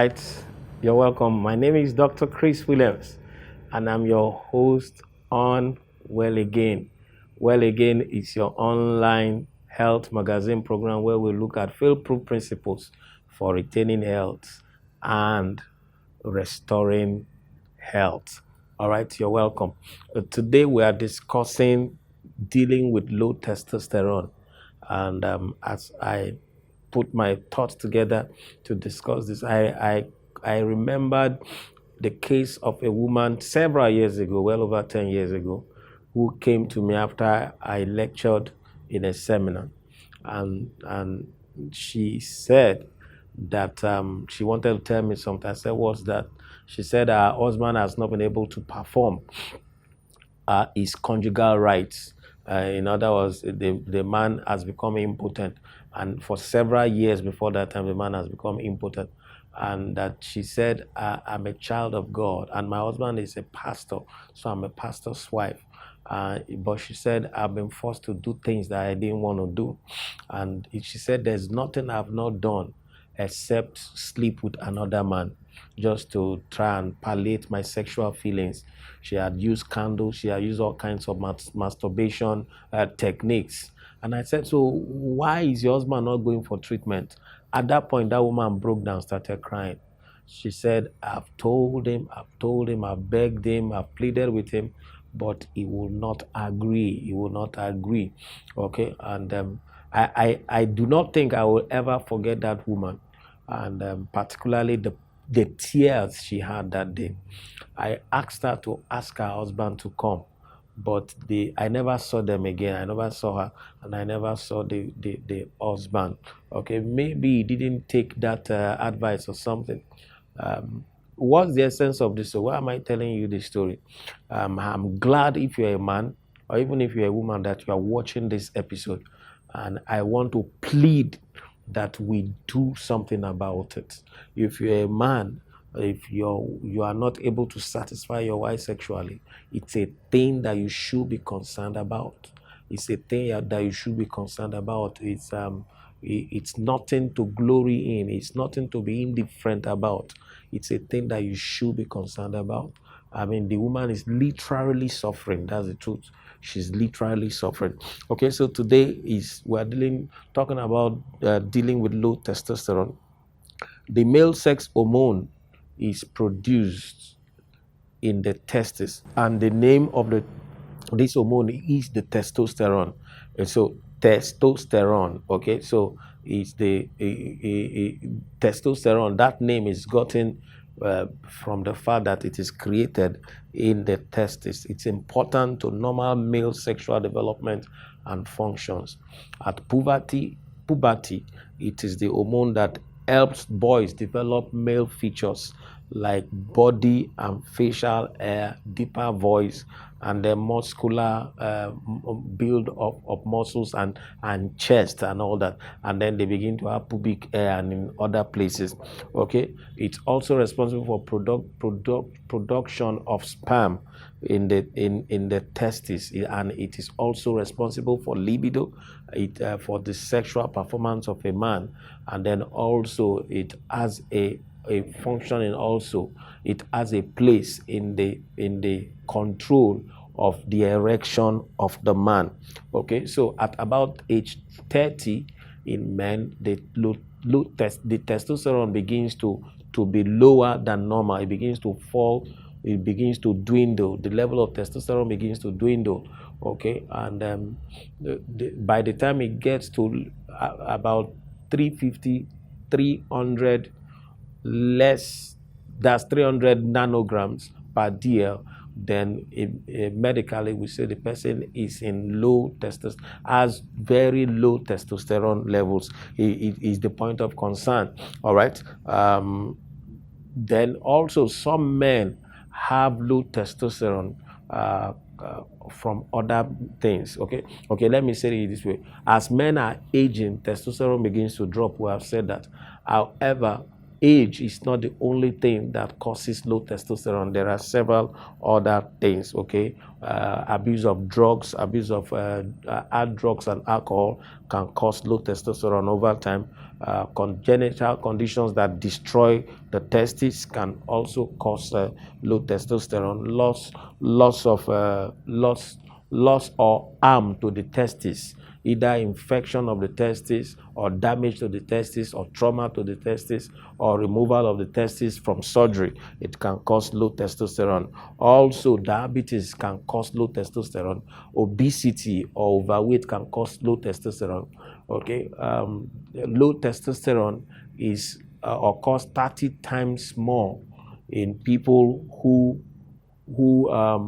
right, you're welcome. My name is Dr. Chris Williams, and I'm your host on Well Again. Well Again is your online health magazine program where we look at field-proof principles for retaining health and restoring health. All right, you're welcome. Today we are discussing dealing with low testosterone, and as I put my thoughts together to discuss this, I remembered the case of a woman several years ago, well over 10 years ago, who came to me after I lectured in a seminar, and she said that she wanted to tell me something. I said, "What's that?" She said her husband has not been able to perform his conjugal rights. In other words, the man has become impotent, and for several years before that time, the man has become impotent. And that she said, "I'm a child of God, and my husband is a pastor, so I'm a pastor's wife." But she said, "I've been forced to do things that I didn't want to do," and she said, "There's nothing I've not done except sleep with another man, just to try and palliate my sexual feelings." She had used candles, she had used all kinds of masturbation techniques. And I said, "So why is your husband not going for treatment?" At that point, that woman broke down, started crying. She said, I've told him, I've begged him, I've pleaded with him, but he will not agree. He will not agree. Okay. And I do not think I will ever forget that woman, and particularly the tears she had that day. I asked her to ask her husband to come, but I never saw them again. I never saw her, and I never saw the husband. Okay, maybe he didn't take that advice or something. What's the essence of this? So why am I telling you this story? I'm glad if you're a man or even if you're a woman that you are watching this episode, and I want to plead that we do something about it. If you're a man, if you are not able to satisfy your wife sexually, it's a thing that you should be concerned about. It's a thing that you should be concerned about. It's nothing to glory in. It's nothing to be indifferent about. It's a thing that you should be concerned about. I mean, the woman is literally suffering. That's the truth. She's literally suffering. Okay, so today we're talking about dealing with low testosterone. The male sex hormone is produced in the testes, and the name of this hormone is the testosterone. And so testosterone, okay, so it's the testosterone. That name is gotten from the fact that it is created in the testes. It's important to normal male sexual development and functions. At puberty, it is the hormone that helps boys develop male features like body and facial hair, deeper voice, and the muscular build of muscles and chest and all that. And then they begin to have pubic hair and in other places. Okay, it's also responsible for production of sperm in the testes, and it is also responsible for libido, for the sexual performance of a man. And then also it has a functioning, also it has a place in the control of the erection of the man. Okay, so at about age 30 in men, the testosterone begins to be lower than normal. It begins to fall, it begins to dwindle. The level of testosterone begins to dwindle. Okay, and by the time it gets to about 350, 300 less, that's 300 nanograms per dl, then medically we say the person is in low testosterone, has very low testosterone levels. It is the point of concern. All right. Then also some men have low testosterone from other things. Okay, let me say it this way. As men are aging, testosterone begins to drop. We have said that. However, age is not the only thing that causes low testosterone. There are several other things, okay? Abuse of drugs, abuse of hard drugs and alcohol can cause low testosterone over time. Congenital conditions that destroy the testes can also cause low testosterone. Loss or harm to the testes, either infection of the testes or damage to the testes or trauma to the testes or removal of the testes from surgery. It can cause low testosterone. Also, diabetes can cause low testosterone. Obesity or overweight can cause low testosterone. Okay, low testosterone is occurs 30 times more in people who are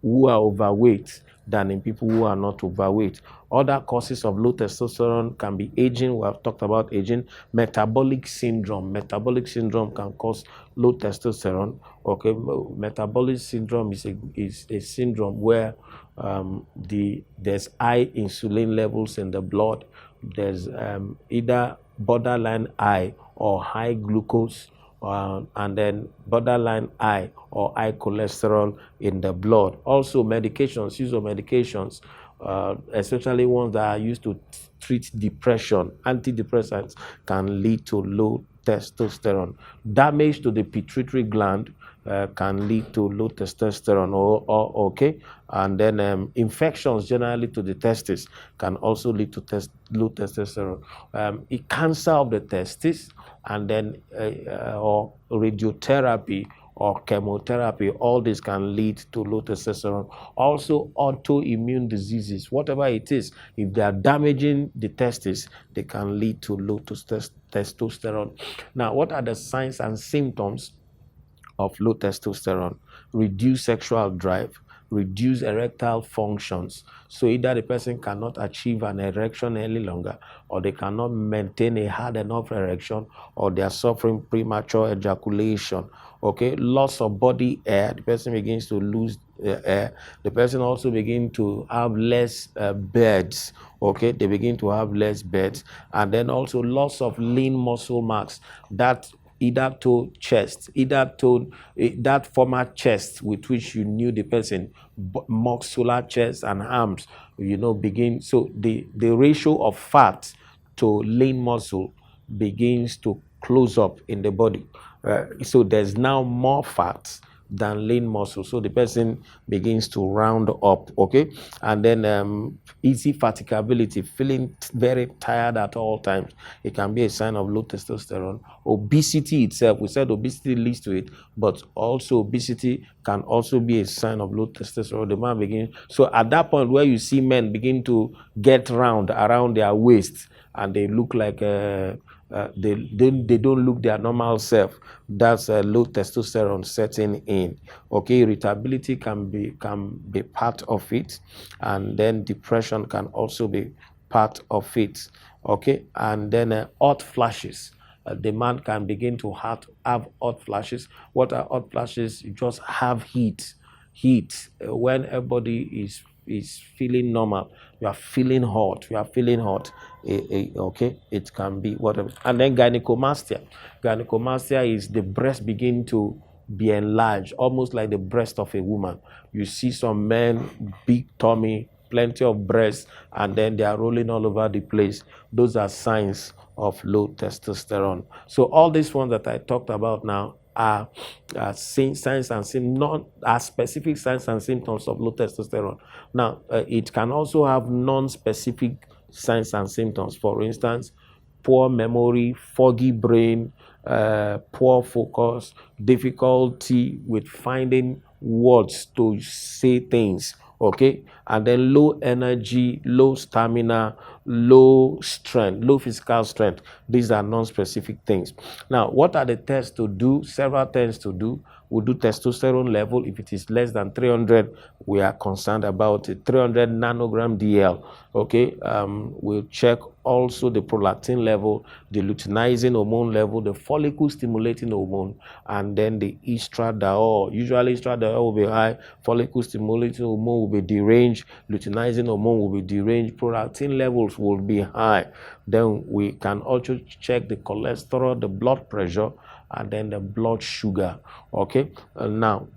overweight than in people who are not overweight. Other causes of low testosterone can be aging. We have talked about aging. Metabolic syndrome. Metabolic syndrome can cause low testosterone. Okay, metabolic syndrome is a syndrome where there's high insulin levels in the blood. There's either borderline high or high glucose, and then borderline high or high cholesterol in the blood. Also, medications, use of medications, especially ones that are used to treat depression, antidepressants, can lead to low testosterone. Damage to the pituitary gland can lead to low testosterone. Okay, and then infections generally to the testes can also lead to low testosterone. Cancer of the testes, and then or radiotherapy or chemotherapy, all this can lead to low testosterone. Also, autoimmune diseases, whatever it is, if they are damaging the testes, they can lead to low testosterone. Now, what are the signs and symptoms of low testosterone? Reduced sexual drive, reduce erectile functions. So either the person cannot achieve an erection any longer, or they cannot maintain a hard enough erection, or they are suffering premature ejaculation. Okay, loss of body hair. The person begins to lose hair. The person also begins to have less beds. Okay, they begin to have less beds, and then also loss of lean muscle mass. That either to chest, either to that former chest with which you knew the person, muscular chest and arms, begin. So the ratio of fat to lean muscle begins to close up in the body. So there's now more fat than lean muscle. So the person begins to round up, okay? And then easy fatigability, feeling very tired at all times. It can be a sign of low testosterone. Obesity itself, we said obesity leads to it, but also obesity can also be a sign of low testosterone. The man begins, so at that point where you see men begin to get round around their waist and they look like they don't look their normal self, that's low testosterone setting in. Okay, irritability can be part of it, and then depression can also be part of it. Okay, and then hot flashes. The man can begin to have hot flashes. What are hot flashes? You just have heat. When everybody is feeling normal, you are feeling hot. Okay, it can be whatever. And then gynecomastia. Gynecomastia is the breast begin to be enlarged, almost like the breast of a woman. You see some men, big tummy, plenty of breasts, and then they are rolling all over the place. Those are signs of low testosterone. So all these ones that I talked about now are signs and symptoms, not are specific signs and symptoms of low testosterone. Now, it can also have non-specific signs and symptoms. For instance, poor memory, foggy brain, poor focus, difficulty with finding words to say things, okay? And then low energy, low stamina, low strength, low physical strength. These are non-specific things. Now, what are the tests to do? Several tests to do. We'll do testosterone level. If it is less than 300, we are concerned about it. 300 nanogram DL. Okay, we'll check also the prolactin level, the luteinizing hormone level, the follicle stimulating hormone, and then the estradiol. Usually estradiol will be high, follicle stimulating hormone will be deranged, luteinizing hormone will be deranged, prolactin levels levels will be high. Then we can also check the cholesterol, the blood pressure, and then the blood sugar. Okay, now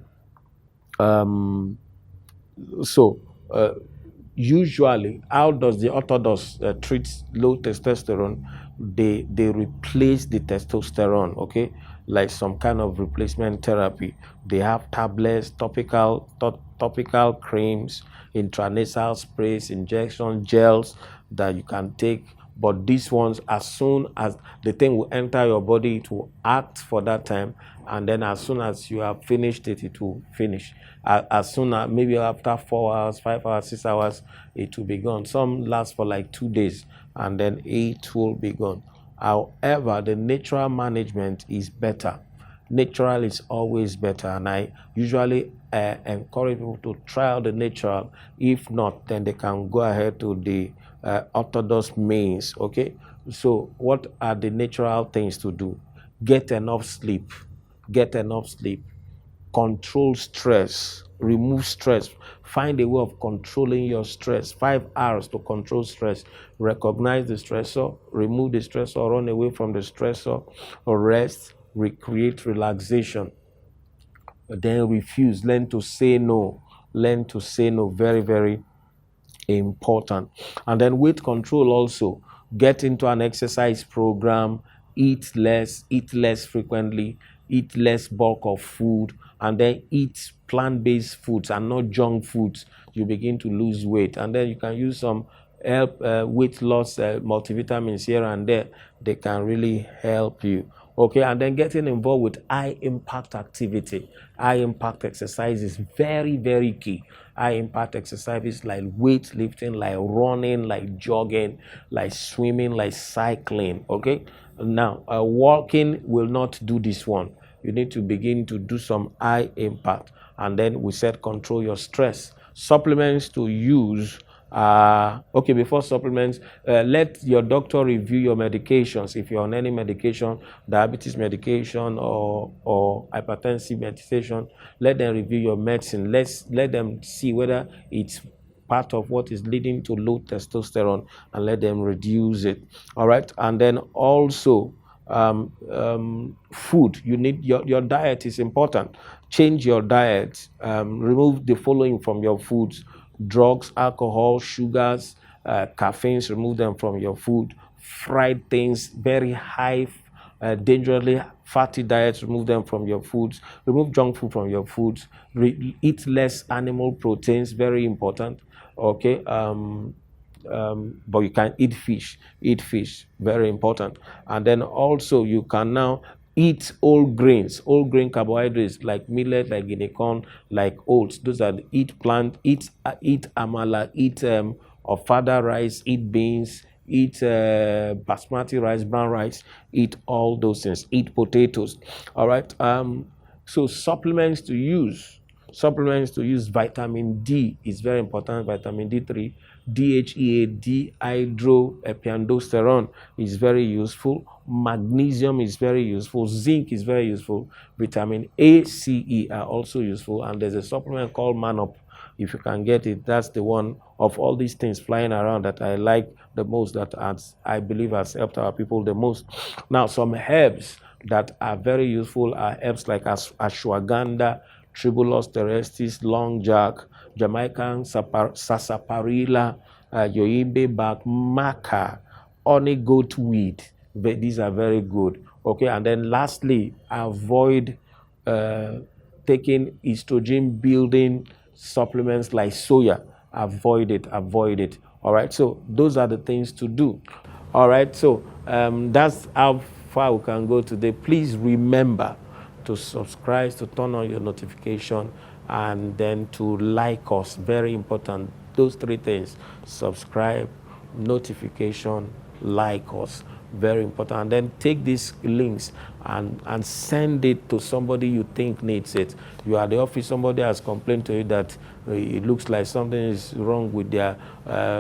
so usually, how does the orthodox treat low testosterone? They replace the testosterone, okay, like some kind of replacement therapy. They have tablets, topical creams, intranasal sprays, injection gels that you can take. But these ones, as soon as the thing will enter your body, it will act for that time, and then as soon as you have finished it, it will finish. As soon as maybe after 4 hours, 5 hours, 6 hours, it will be gone. Some last for like 2 days, and then it will be gone. However, the natural management is better. Natural is always better, and I usually encourage people to try out the natural. If not, then they can go ahead to the orthodox means. Okay, so what are the natural things to do? Get enough sleep. Get enough sleep. Control stress. Remove stress. Find a way of controlling your stress. 5 hours to control stress. Recognize the stressor, remove the stressor, run away from the stressor, or rest, recreate relaxation. Then refuse. Learn to say no. Learn to say no. Very, very important. And then weight control also. Get into an exercise program. Eat less frequently, eat less bulk of food, and then eat plant-based foods and not junk foods. You begin to lose weight, and then you can use some help weight loss multivitamins here and there. They can really help you. Okay, and then getting involved with high impact activity. High impact exercise is very, very key. High impact exercises like weightlifting, like running, like jogging, like swimming, like cycling. Okay, now walking will not do this one. You need to begin to do some high impact, and then we said control your stress. Supplements to use. Okay, before supplements, let your doctor review your medications. If you're on any medication, diabetes medication or hypertensive medication, let them review your medicine. Let them see whether it's part of what is leading to low testosterone, and let them reduce it. All right, and then also food. You need your diet is important. Change your diet. Remove the following from your foods: drugs, alcohol, sugars, caffeines. Remove them from your food. Fried things, very high, dangerously fatty diets. Remove them from your foods. Remove junk food from your foods. Eat less animal proteins. Very important. Okay. But you can eat fish. Eat fish, very important. And then also you can now eat whole grains, whole grain carbohydrates like millet, like guinea corn, like oats. Those are eat plant. Eat amala. Eat ofada rice. Eat beans. Eat basmati rice, brown rice. Eat all those things. Eat potatoes. All right. So supplements to use. Supplements to use: vitamin D is very important. Vitamin D3, DHEA, dihydroepiandrosterone is very useful. Magnesium is very useful. Zinc is very useful. Vitamin A, C, E are also useful. And there's a supplement called Manop. If you can get it, that's the one of all these things flying around that I like the most, that I believe has helped our people the most. Now, some herbs that are very useful are herbs like ashwagandha, Tribulus terrestris, long jack, Jamaican sarsaparilla, yoimbe bark, maca, honey goat weed. These are very good. Okay, and then lastly, avoid taking estrogen building supplements like soya. Avoid it. All right, so those are the things to do. All right, so that's how far we can go today. Please remember to subscribe, to turn on your notification, and then to like us. Very important. Those three things: subscribe, notification, like us. Very important. And then take these links and send it to somebody you think needs it. You are at the office, somebody has complained to you that it looks like something is wrong with their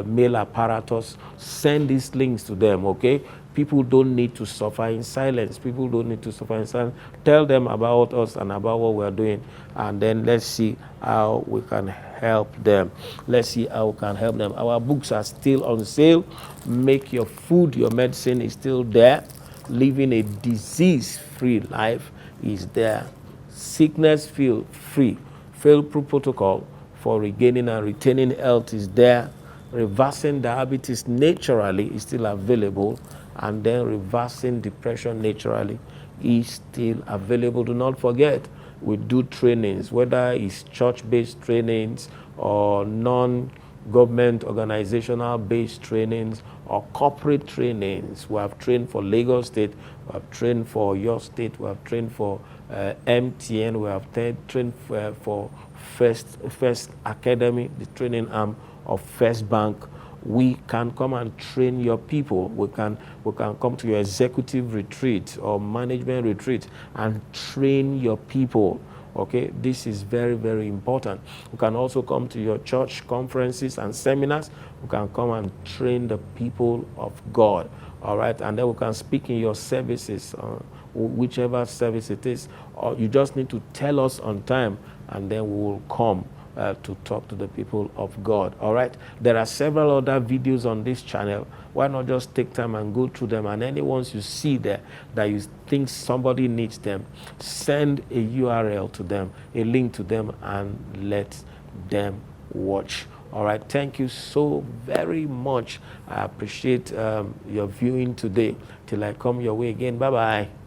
male apparatus. Send these links to them, okay? People don't need to suffer in silence. People don't need to suffer in silence. Tell them about us and about what we're doing, and then let's see how we can help them. Let's see how we can help them. Our books are still on sale. Make Your Food Your Medicine is still there. Living a disease-free life is there. Sickness free. Fail-proof protocol for regaining and retaining health is there. Reversing diabetes naturally is still available, and then reversing depression naturally is still available. Do not forget, we do trainings, whether it's church-based trainings or non-government organizational-based trainings or corporate trainings. We have trained for Lagos State, we have trained for your state, we have trained for MTN, we have trained for First Academy, the training arm of First Bank. We can come and train your people. We can come to your executive retreat or management retreat and train your people. Okay, this is very, very important. We can also come to your church conferences and seminars. We can come and train the people of God. All right, and then we can speak in your services, whichever service it is. Or you just need to tell us on time, and then we will come to talk to the people of God. All right, there are several other videos on this channel. Why not just take time and go through them, and any ones you see there that you think somebody needs them, send a URL to them, a link to them, and let them watch. All right, thank you so very much. I appreciate your viewing today. Till I come your way again, bye-bye.